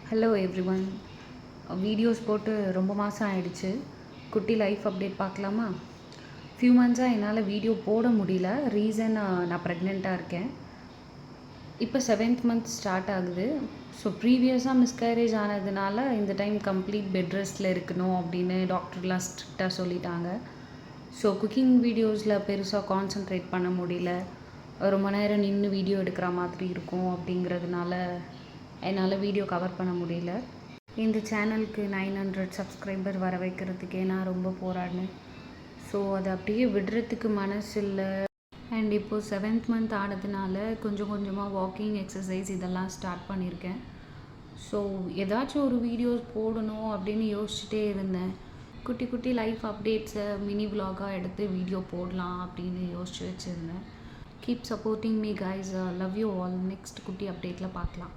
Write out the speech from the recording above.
Hello everyone. Videos போட்டு ரொம்ப மாதம் ஆயிடுச்சு. குட்டி லைஃப் அப்டேட் பார்க்கலாமா? ஃபியூ மந்த்ஸாக என்னால் வீடியோ போட முடியல. ரீசன் நான் ப்ரெக்னெண்ட்டாக இருக்கேன். இப்போ 7th மந்த் ஸ்டார்ட் ஆகுது. ஸோ ப்ரீவியஸாக மிஸ்கேரேஜ் ஆனதுனால இந்த டைம் கம்ப்ளீட் பெட் ரெஸ்ட்டில் இருக்கணும் அப்படின்னு டாக்டர்லாம் ஸ்ட்ரிக்டாக சொல்லிட்டாங்க. ஸோ குக்கிங் வீடியோஸில் பெருசாக கான்சன்ட்ரேட் பண்ண முடியல. ரொம்ப நேரம் நின்று வீடியோ எடுக்கிற மாதிரி இருக்கும் அப்படிங்கிறதுனால என்னால் வீடியோ கவர் பண்ண முடியல. இந்த சேனலுக்கு 900 சப்ஸ்கிரைபர் வர வைக்கிறதுக்கே நான் ரொம்ப போராடினேன். ஸோ அதை அப்படியே விடுறதுக்கு மனசு இல்லை. அண்ட் இப்போது 7th மந்த் ஆனதுனால கொஞ்சம் கொஞ்சமாக வாக்கிங், எக்ஸசைஸ் இதெல்லாம் ஸ்டார்ட் பண்ணியிருக்கேன். ஸோ ஏதாச்சும் ஒரு வீடியோஸ் போடணும் அப்படின்னு யோசிச்சுட்டே இருந்தேன். குட்டி குட்டி லைஃப் அப்டேட்ஸை மினி விலாகாக எடுத்து வீடியோ போடலாம் அப்படின்னு யோசிச்சு வச்சுருந்தேன். Keep supporting me guys. Love you all. Next குட்டி அப்டேட்டில் பார்க்கலாம்.